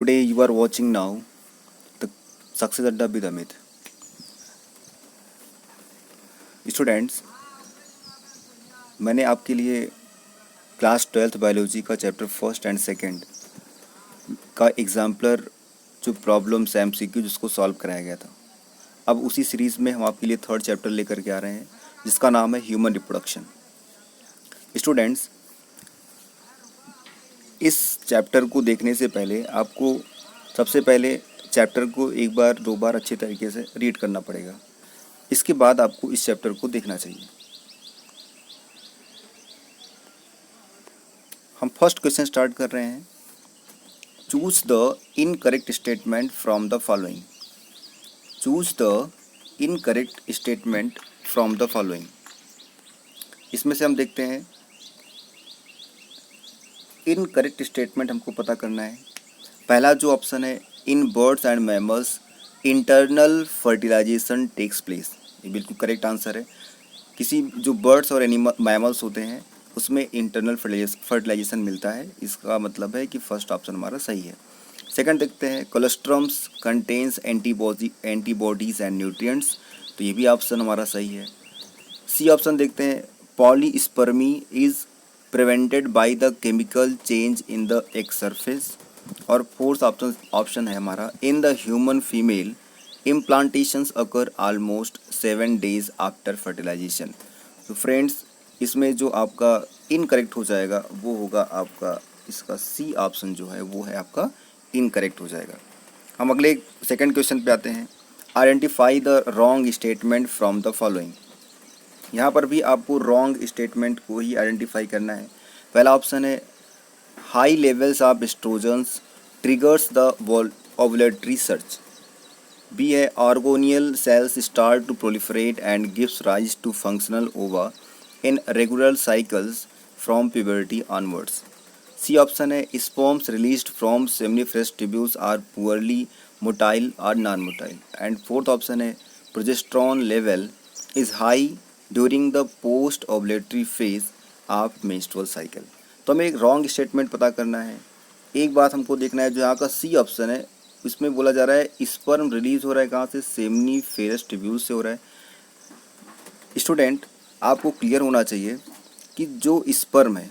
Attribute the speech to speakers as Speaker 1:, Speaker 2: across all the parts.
Speaker 1: Today you are watching now the Success Adda with Amit. Students, मैंने आपके लिए class 12th biology का chapter first and second का exemplar जो problems MCQ जिसको सॉल्व कराया गया था। अब उसी सीरीज़ में हम आपके लिए थर्ड चैप्टर लेकर के आ रहे हैं जिसका नाम है ह्यूमन रिप्रोडक्शन। स्टूडेंट्स, इस चैप्टर को देखने से पहले आपको सबसे पहले चैप्टर को एक बार दो बार अच्छे तरीके से रीड करना पड़ेगा। इसके बाद आपको इस चैप्टर को देखना चाहिए। हम फर्स्ट क्वेश्चन स्टार्ट कर रहे हैं। Choose the incorrect statement from the following. Choose the incorrect statement from the following. इसमें से हम देखते हैं इनकरेक्ट स्टेटमेंट हमको पता करना है। पहला जो ऑप्शन है, in birds and mammals internal fertilization takes place, ये बिल्कुल करेक्ट आंसर है। किसी जो बर्ड्स और एनिमल मैमल्स होते हैं उसमें इंटरनल फर्टिलाइजेशन मिलता है, इसका मतलब है कि फर्स्ट ऑप्शन हमारा सही है। सेकंड देखते हैं, कोलेस्ट्रम्स कंटेन्स एंटीबॉडीज एंड न्यूट्रिएंट्स, तो ये भी ऑप्शन हमारा सही है। सी ऑप्शन देखते हैं, polyspermy is prevented by the chemical change in the egg surface. और फोर्थ ऑप्शन है हमारा, in the human female implantations occur almost 7 days after fertilization. तो फ्रेंड्स, इसमें जो आपका इनकरेक्ट हो जाएगा वो होगा आपका इसका सी ऑप्शन जो है वो है आपका इनकरेक्ट हो जाएगा। हम अगले सेकंड क्वेश्चन पे आते हैं। Identify the wrong statement from the following. यहाँ पर भी आपको रॉन्ग स्टेटमेंट को ही आइडेंटिफाई करना है। पहला ऑप्शन है, high levels of estrogens triggers the ovulatory surge. B है, oogonial cells start to proliferate and gives rise to functional ova in regular cycles from puberty onwards. C option है, sperms released from seminiferous tubules are poorly motile और non motile. And fourth option है, progesterone level is high during the post ovulatory phase of menstrual cycle. तो हमें एक wrong statement पता करना है। एक बात हमको देखना है, जो यहाँ का सी ऑप्शन है इसमें बोला जा रहा है स्पर्म रिलीज हो रहा है कहाँ से, सेमिनिफेरस ट्यूब्यूल से हो रहा है। स्टूडेंट, आपको क्लियर होना चाहिए कि जो स्पर्म है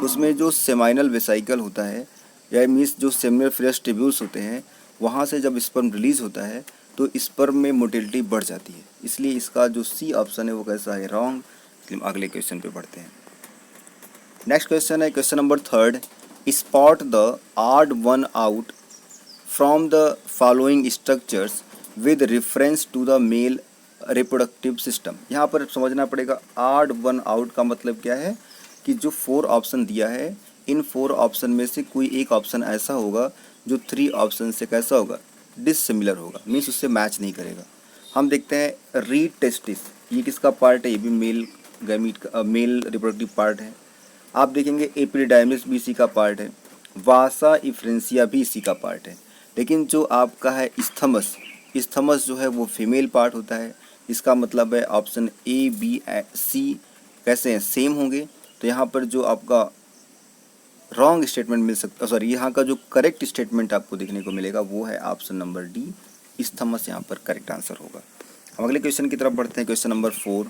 Speaker 1: उसमें जो सेमाइनल वेसाइकल होता है या मीन्स जो सेमिनिफेरस ट्यूब्यूल्स होते हैं, वहाँ से जब स्पर्म रिलीज होता है तो स्पर्म में मोटिलिटी बढ़ जाती है। इसलिए इसका जो सी ऑप्शन है वो कैसा है, रॉन्ग। इसलिए हम अगले क्वेश्चन पे बढ़ते हैं। नेक्स्ट क्वेश्चन है question number third, spot the odd one out from the following structures with reference to the male reproductive system. यहाँ पर समझना पड़ेगा ऑड वन आउट का मतलब क्या है कि जो 4 ऑप्शन दिया है, इन 4 ऑप्शन में से कोई एक ऑप्शन ऐसा होगा जो 3 ऑप्शन से कैसा होगा, डिससिमिलर होगा, मीन्स उससे मैच नहीं करेगा। हम देखते हैं रीड टेस्टिस, ये किसका पार्ट है, ये भी मेल गैमीट का मेल रिप्रोडक्टिव पार्ट है। आप देखेंगे एपिडिडाइमिस भी इसी का पार्ट है, वासा इफ्रेंसिया भी इसी का पार्ट है। लेकिन जो आपका है इस्थमस, इस्थमस जो है वो फीमेल पार्ट होता है। इसका मतलब है ऑप्शन ए बी सी कैसे हैं, सेम होंगे। तो यहाँ पर जो आपका रॉन्ग स्टेटमेंट मिल सकता, सॉरी यहाँ का जो करेक्ट स्टेटमेंट आपको देखने को मिलेगा वो है ऑप्शन नंबर डी, इस्थमस यहाँ पर करेक्ट आंसर होगा। हम अगले क्वेश्चन की तरफ बढ़ते हैं। Question number 4,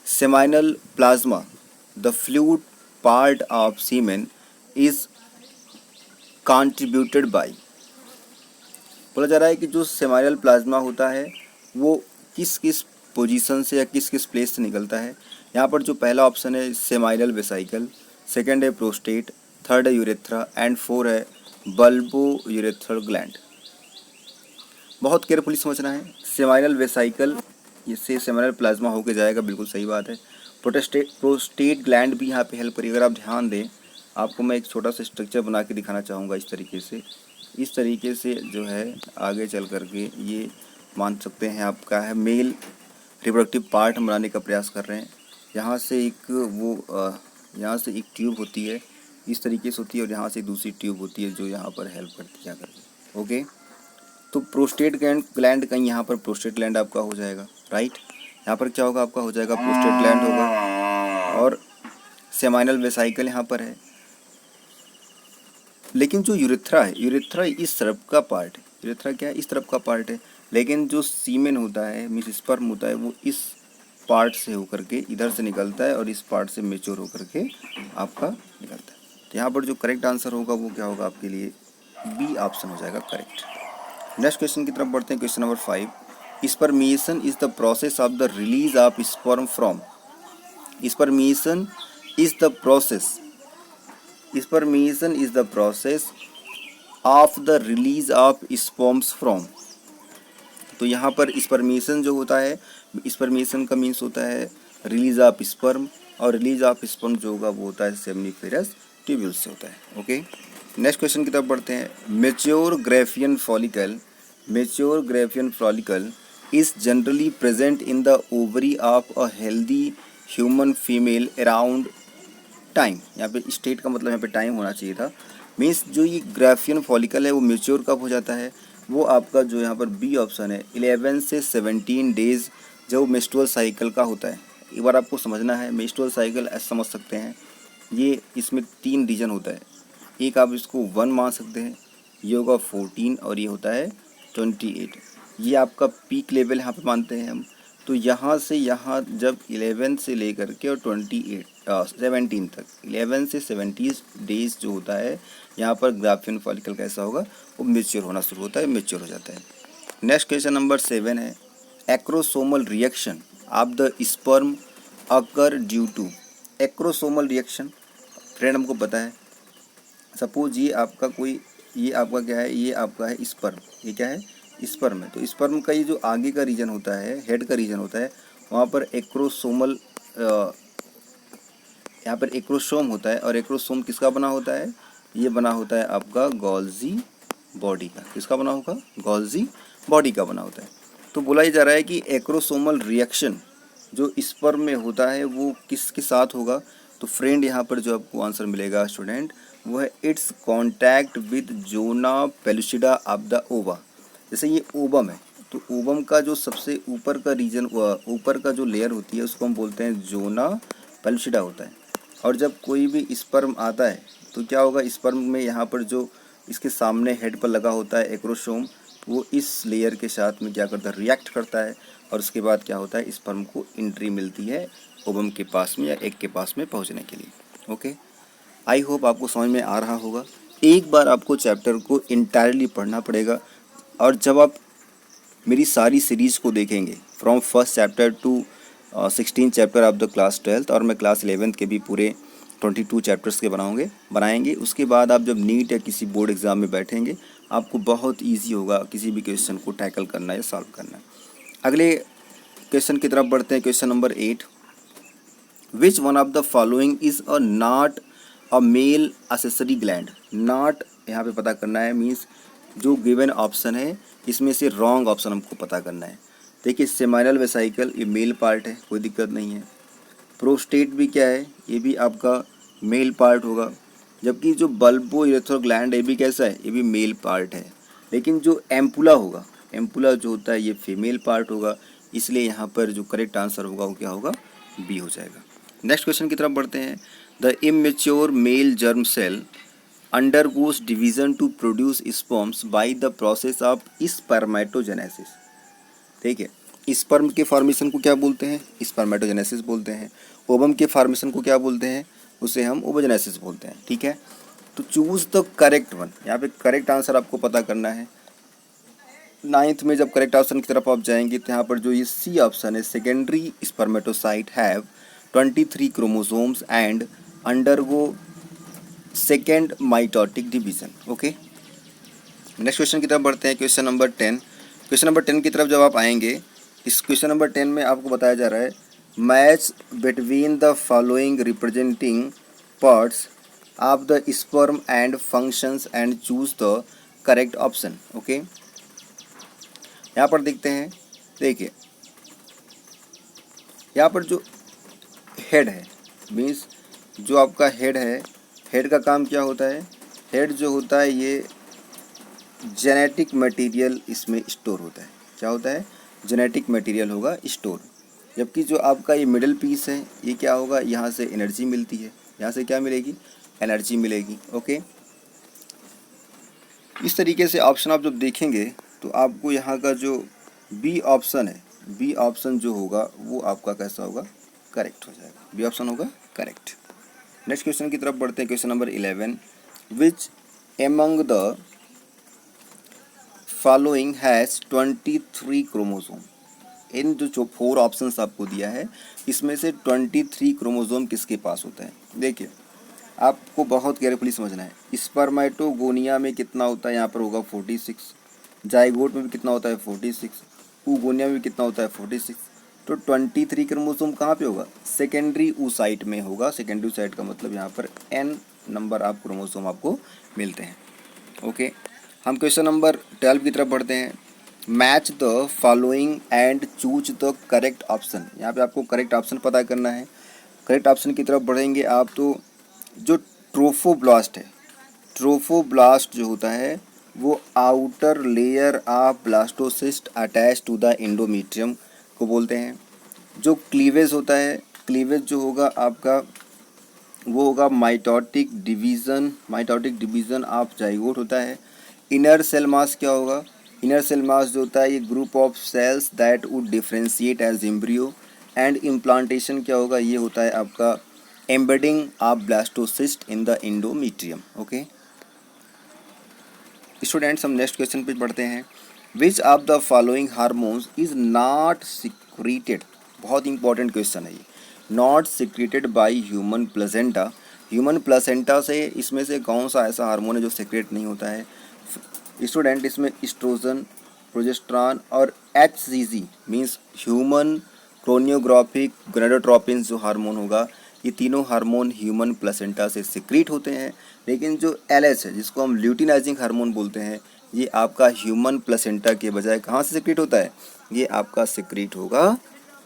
Speaker 1: seminal plasma the fluid part of semen is contributed by. बोला जा रहा है कि जो सेमाइनल प्लाज्मा होता है वो किस किस पोजीशन से या किस किस प्लेस से निकलता है। यहाँ पर जो पहला ऑप्शन है सेमाइनल वेसाइकल, सेकंड है प्रोस्टेट, थर्ड है यूरेथ्रा एंड 4 है बल्बो यूरेथ्रल ग्लैंड। बहुत केयरफुली समझना है। सेमाइनल वेसाइकल इससे सेमाइनल प्लाज्मा होके जाएगा, बिल्कुल सही बात है। प्रोस्टेट ग्लैंड भी यहाँ पे हेल्प करेगी। अगर आप ध्यान दें, आपको मैं एक छोटा सा स्ट्रक्चर बना के दिखाना चाहूँगा। इस तरीके से जो है आगे चल करके ये मान सकते हैं आपका है मेल रिप्रोडक्टिव पार्ट हम बनाने का प्रयास कर रहे हैं। यहाँ से यहाँ से एक ट्यूब होती है, इस तरीके से होती है, और यहाँ से दूसरी ट्यूब होती है जो यहाँ पर हेल्प करती है करके। ओके, तो प्रोस्टेट ग्लैंड कहीं यहाँ पर प्रोस्टेट ग्लैंड आपका हो जाएगा, राइट। यहाँ पर क्या होगा, आपका हो जाएगा प्रोस्टेट ग्लैंड होगा, और सेमाइनल वेसाइकल यहाँ पर है। लेकिन जो यूरेथ्रा है, यूरेथ्रा इस तरफ का पार्ट है, यूरेथ्रा क्या है, इस तरफ का पार्ट है, लेकिन जो सीमेन होता है मीन्स स्पर्म होता है वो इस पार्ट से होकर के इधर से निकलता है और इस पार्ट से मेच्योर होकर के आपका निकलता है। तो यहाँ पर जो करेक्ट आंसर होगा वो क्या होगा आपके लिए, बी ऑप्शन हो जाएगा करेक्ट। नेक्स्ट क्वेश्चन की तरफ बढ़ते हैं, question number 5। Spermiation is the process of the release of sperm from, spermiation is the process, spermiation is the process of the release of sperms from. तो यहाँ पर स्पर्मेशन जो होता है, स्पर्मेशन का मीन्स होता है रिलीज ऑफ स्पर्म, और रिलीज ऑफ स्पर्म जो होगा वो होता है सेमनीफेरस ट्यूब्यूल से होता है। ओके, नेक्स्ट क्वेश्चन की तरफ बढ़ते हैं। Mature Graafian follicle, mature Graafian follicle is generally present in the ovary of a healthy human female around time. यहाँ पे स्टेट का मतलब यहाँ पे टाइम होना चाहिए था। मीन्स जो ये ग्राफियन फॉलिकल है वो मेच्योर कब हो जाता है, वो आपका जो यहाँ पर बी ऑप्शन है 11 से 17 डेज जो मेंस्ट्रुअल साइकिल का होता है। एक बार आपको समझना है, मेंस्ट्रुअल साइकिल ऐसे समझ सकते हैं, ये इसमें 3 रीजन होता है। एक आप इसको 1 मान सकते हैं, ये होगा 14 और ये होता है 28। ये आपका पीक लेवल यहाँ पे मानते हैं हम। तो यहाँ से यहाँ जब 11 से लेकर के और 17 तक, 11 से 70 डेज जो होता है यहाँ पर ग्राफियन फॉलिकल कैसा होगा, वो मेच्योर होना शुरू होता है, मेच्योर हो जाता है। नेक्स्ट क्वेश्चन नंबर 7 है, acrosomal reaction of the sperm occur due to. Acrosomal reaction friend हमको पता है, सपोज ये आपका कोई, ये आपका क्या है, ये आपका है स्पर्म, ये क्या है स्पर्म है। तो स्पर्म का ये जो आगे का रीजन होता है, हेड का रीजन होता है, वहाँ पर एक्रोसोमल, यहाँ पर एक्रोसोम होता है, और एक्रोसोम किसका बना होता है, ये बना होता है आपका गोल्जी बॉडी का। किसका बना होगा, गोल्जी बॉडी का बना होता है। तो बोला ही जा रहा है कि एक्रोसोमल रिएक्शन जो स्पर्म में होता है वो किसके साथ होगा। तो फ्रेंड यहाँ पर जो आपको आंसर मिलेगा स्टूडेंट, वो है its contact with zona pellucida of the ova. जैसे ये ओबम है, तो ओबम का जो सबसे ऊपर का रीजन, ऊपर का जो लेयर होती है उसको हम बोलते हैं जोना पेलुसिडा होता है। और जब कोई भी स्पर्म आता है तो क्या होगा, स्पर्म में यहाँ पर जो इसके सामने हेड पर लगा होता है एक्रोसोम, वो इस लेयर के साथ में क्या करता है, रिएक्ट करता है, और उसके बाद क्या होता है, स्पर्म को एंट्री मिलती है ओवम के पास में या एग के पास में पहुंचने के लिए। ओके, आई होप आपको समझ में आ रहा होगा। एक बार आपको चैप्टर को इंटायरली पढ़ना पड़ेगा, और जब आप मेरी सारी सीरीज़ को देखेंगे from first chapter two 16 chapter of the class 12th, और मैं क्लास 11th के भी पूरे 22 चैप्टर्स के बनाएंगे, उसके बाद आप जब नीट या किसी बोर्ड एग्ज़ाम में बैठेंगे आपको बहुत ईजी होगा किसी भी क्वेश्चन को टैकल करना या सॉल्व करना। अगले क्वेश्चन की तरफ बढ़ते हैं, question number 8। Which one of the following is a not a male accessory gland. Not यहाँ पे पता करना है, मीन्स जो गिवन ऑप्शन है इसमें से रॉन्ग ऑप्शन हमको पता करना है। देखिए, सेमाइनल वेसाइकल ये मेल पार्ट है, कोई दिक्कत नहीं है। प्रोस्टेट भी क्या है, ये भी आपका मेल पार्ट होगा, जबकि जो बल्बो यूरेथ्रल ग्लैंड ये भी कैसा है, ये भी मेल पार्ट है। लेकिन जो एम्पुला होगा, एम्पुला जो होता है ये फीमेल पार्ट होगा, इसलिए यहाँ पर जो करेक्ट आंसर होगा वो क्या होगा, बी हो जाएगा। नेक्स्ट क्वेश्चन की तरफ बढ़ते हैं। The immature male germ cell undergoes division to produce sperms by the process of spermatogenesis। ठीक है, स्पर्म के फॉर्मेशन को क्या बोलते हैं, स्पर्मेटोजेनेसिस बोलते हैं। ओवम के फॉर्मेशन को क्या बोलते हैं, उसे हम ओवोजेनेसिस बोलते हैं। ठीक है, तो चूज द करेक्ट वन, यहाँ पे करेक्ट आंसर आपको पता करना है। 9th में जब करेक्ट ऑप्शन की तरफ आप जाएंगे तो यहाँ पर जो ये सी ऑप्शन है, secondary spermatocyte have 23 chromosomes and undergo second mitotic division. Okay, next question की तरफ बढ़ते हैं, क्वेश्चन नंबर 10। क्वेश्चन नंबर 10 की तरफ जब आप आएंगे, इस क्वेश्चन नंबर 10 में आपको बताया जा रहा है match between the following representing parts of the sperm and functions and choose the correct option. Okay, यहाँ पर देखते हैं, देखिए यहाँ पर जो हेड है, मीन्स जो आपका हेड है, हेड का काम क्या होता है, हेड जो होता है ये जेनेटिक मटेरियल इसमें स्टोर होता है। क्या होता है, जेनेटिक मटेरियल होगा स्टोर। जबकि जो आपका ये मिडिल पीस है, ये क्या होगा, यहाँ से एनर्जी मिलती है, यहाँ से क्या मिलेगी, एनर्जी मिलेगी। ओके, इस तरीके से ऑप्शन आप जब देखेंगे तो आपको यहाँ का जो बी ऑप्शन है, बी ऑप्शन जो होगा वो आपका कैसा होगा, करेक्ट हो जाएगा, बी ऑप्शन होगा करेक्ट। नेक्स्ट क्वेश्चन की तरफ बढ़ते हैं, question number 11, which among the following has 23 chromosome. इन जो 4 ऑप्शंस आपको दिया है इसमें से 23 क्रोमोसोम किसके पास होता है। देखिए आपको बहुत केयरफुली समझना है, स्पर्मेटोगोनिया में कितना होता है, यहाँ पर होगा 46, जाइगोट में भी कितना होता है 46, ऊगोनिया में भी कितना होता है 46, तो 23 क्रोमोसोम कहाँ पे होगा, सेकेंडरी ऊसाइट में होगा। सेकेंडरी ऊसाइट का मतलब यहाँ पर n नंबर आप क्रोमोसोम आपको मिलते हैं। ओके, हम क्वेश्चन नंबर 12 की तरफ बढ़ते हैं। Match the following and choose the correct option. यहाँ पे आपको करेक्ट ऑप्शन पता करना है। करेक्ट ऑप्शन की तरफ बढ़ेंगे आप तो जो ट्रोफोब्लास्ट है, ट्रोफोब्लास्ट जो होता है वो outer layer of blastocyst attach to the endometrium को बोलते हैं। जो क्लीवेज होता है, क्लीवेज जो होगा आपका वो होगा माइटोटिक डिवीज़न ऑफ जाइगोट होता है। इनर सेल मास क्या होगा, इनर सेल मास जो होता है ये group of cells that would differentiate as embryo. And implantation क्या होगा, ये होता है आपका embedding of blastocyst in the endometrium. Okay students, हम नेक्स्ट क्वेश्चन पे पढ़ते हैं। Which of the following hormones is not secreted. बहुत इंपॉर्टेंट क्वेश्चन है ये। Not secreted by human placenta. Human placenta से इसमें से कौन सा ऐसा हार्मोन है जो सिक्रेट नहीं होता है। स्टूडेंट, इसमें एस्ट्रोजन, प्रोजेस्टेरॉन और HCG मीन्स ह्यूमन क्रोनियोग्राफिक गोनाडोट्रोपिन जो हार्मोन होगा, ये तीनों हार्मोन ह्यूमन प्लेसेंटा से सिक्रीट होते हैं। लेकिन जो LH है जिसको हम ल्यूटिनाइजिंग हार्मोन बोलते हैं, ये आपका ह्यूमन प्लेसेंटा के बजाय कहाँ से सिक्रीट होता है, ये आपका सिक्रीट होगा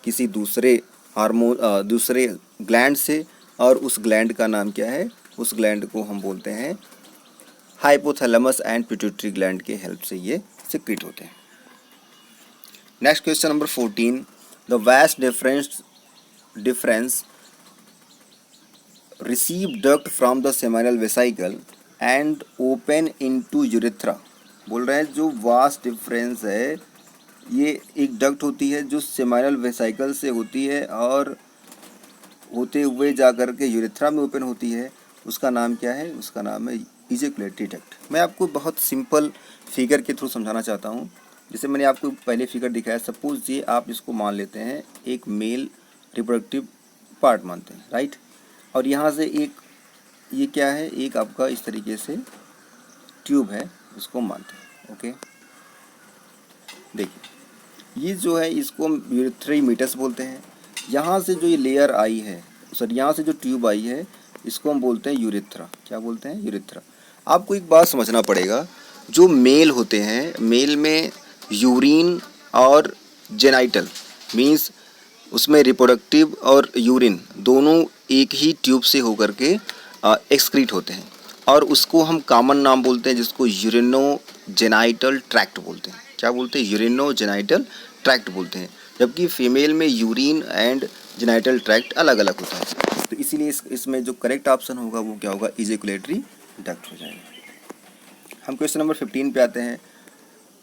Speaker 1: किसी दूसरे हार्मोन दूसरे ग्लैंड से। और उस ग्लैंड का नाम क्या है, उस ग्लैंड को हम बोलते हैं हाइपोथैलेमस एंड पिट्यूटरी ग्लैंड के हेल्प से ये सिक्रीट होते हैं। Next question number 14, the vast difference receive duct from the seminal vesicle and open into urethra। बोल रहे हैं जो वास्ट डिफरेंस है ये एक डक्ट होती है जो सेमाइनल वेसाइकल से होती है और होते हुए जा कर के यूरेथ्रा में ओपन होती है। उसका नाम क्या है, उसका नाम है इजैकुलेटरी डक्ट। मैं आपको बहुत सिंपल फिगर के थ्रू समझाना चाहता हूँ। जैसे मैंने आपको पहले फिगर दिखाया, सपोज ये आप इसको मान लेते हैं एक मेल रिप्रोडक्टिव पार्ट मानते हैं, राइट। और यहाँ से एक ये क्या है, एक आपका इस तरीके से ट्यूब है, इसको मानते हैं। ओके, देखिए ये जो है इसको हम यूरेथ्रीमीटस बोलते हैं। यहाँ से जो ये लेयर आई है, सॉरी यहाँ से जो ट्यूब आई है इसको हम बोलते हैं यूरेथ्रा। क्या बोलते हैं, यूरेथ्रा। आपको एक बात समझना पड़ेगा, जो मेल होते हैं, मेल में यूरिन और जेनाइटल मीन्स उसमें रिप्रोडक्टिव और यूरिन दोनों एक ही ट्यूब से होकर के एक्सक्रीट होते हैं और उसको हम कॉमन नाम बोलते हैं जिसको यूरिनोजेनाइटल ट्रैक्ट बोलते हैं। क्या बोलते हैं, यूरिनोजेनाइटल ट्रैक्ट बोलते हैं। जबकि फीमेल में यूरिन एंड जेनाइटल ट्रैक्ट अलग अलग होता है। तो इसीलिए इसमें जो करेक्ट ऑप्शन होगा वो क्या होगा, इजैकुलेटरी डक्ट हो जाएगा। हम क्वेश्चन नंबर 15 पे आते हैं।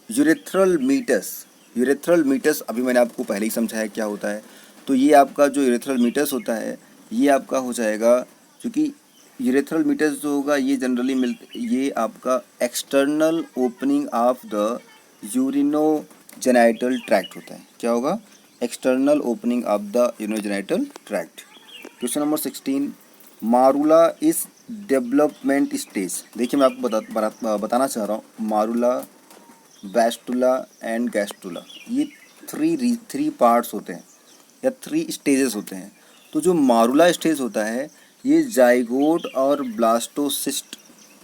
Speaker 1: Urethral meatus. यूरेथ्रल मीटस अभी मैंने आपको पहले ही समझाया क्या होता है। तो ये आपका जो यूरेथ्रल मीटस होता है ये आपका हो जाएगा, क्योंकि यूरेथ्रल मीटस जो होगा ये जनरली ये आपका external opening of the urinogenital tract होता है। क्या होगा, external opening of the urinogenital tract. Question number 16, मारुला इस डेवलपमेंट स्टेज। देखिए मैं आपको बताना चाह रहा हूँ, मारुला, बैस्टुला एंड गैस्टुला, ये थ्री पार्ट्स होते हैं या 3 स्टेजेस होते हैं। तो जो मारुला स्टेज होता है ये जाइगोट और ब्लास्टोसिस्ट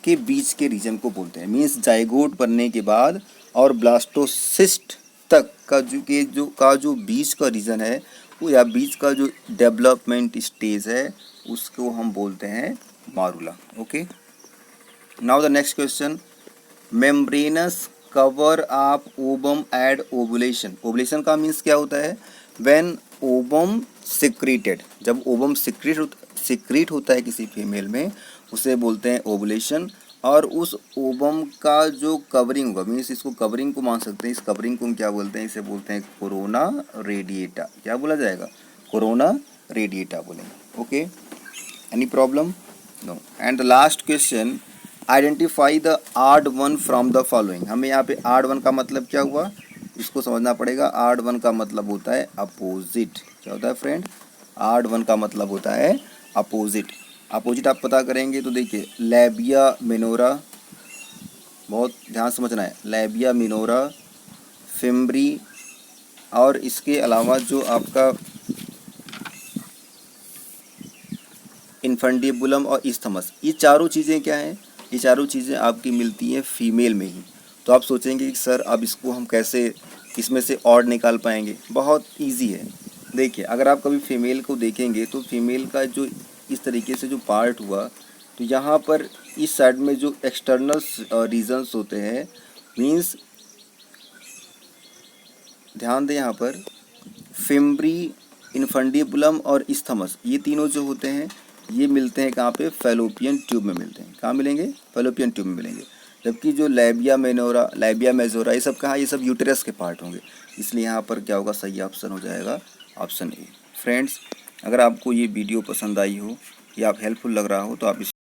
Speaker 1: के बीच के रीजन को बोलते हैं। मीन्स जाइगोट बनने के बाद और ब्लास्टोसिस्ट तक का जो बीच का रीजन है वो या बीच का जो डेवलपमेंट स्टेज है उसको हम बोलते हैं morula. Okay, now the next question, membranous cover of ovum at ovulation. Ovulation का मीन्स क्या होता है, व्हेन ओवम सिक्रीटेड, जब ओवम सिक्रीट होता है किसी फीमेल में उसे बोलते हैं ओवुलेशन। और उस ओवम का जो कवरिंग होगा, मीन्स इसको कवरिंग को मान सकते हैं, इस कवरिंग को हम क्या बोलते हैं, इसे बोलते हैं कोरोना रेडिएटा। क्या बोला जाएगा? कोरोना रेडिएटा बोलेंगे। Okay, any problem? No. And the last question, identify the odd one from the following. हमें यहाँ पे आड वन का मतलब क्या हुआ, इसको समझना पड़ेगा। आड वन का मतलब होता है अपोजिट। क्या होता है फ्रेंड? आड वन का मतलब होता है अपोजिट। अपोजिट आप पता करेंगे तो देखिए, लैबिया मिनोरा, बहुत ध्यान समझना है, लैबिया मिनोरा, फिम्ब्री, और इसके अलावा जो आपका इन्फंडिबुलम और इस्थमस, ये चारों चीज़ें क्या हैं? ये चारों चीज़ें आपकी मिलती हैं फीमेल में ही। तो आप सोचेंगे कि सर अब इसको हम कैसे इसमें से ऑड निकाल पाएंगे? बहुत इजी है। देखिए, अगर आप कभी फीमेल को देखेंगे तो फीमेल का जो इस तरीके से जो पार्ट हुआ, तो यहाँ पर इस साइड में जो एक्सटर्नल रीजन्स होते हैं, मीन्स ध्यान दें यहाँ पर, फिम्ब्री, इन्फंडिबुलम और इस्थमस, ये तीनों जो होते हैं ये मिलते हैं कहाँ पे? फैलोपियन ट्यूब में मिलते हैं। कहाँ मिलेंगे? फैलोपियन ट्यूब में मिलेंगे। जबकि जो लैबिया मेनोरा, लैबिया मेजोरा, ये सब कहाँ? ये सब यूटेरस के पार्ट होंगे। इसलिए यहाँ पर क्या होगा? सही ऑप्शन हो जाएगा ऑप्शन ए। फ्रेंड्स, अगर आपको ये वीडियो पसंद आई हो या आप हेल्पफुल लग रहा हो तो आप इस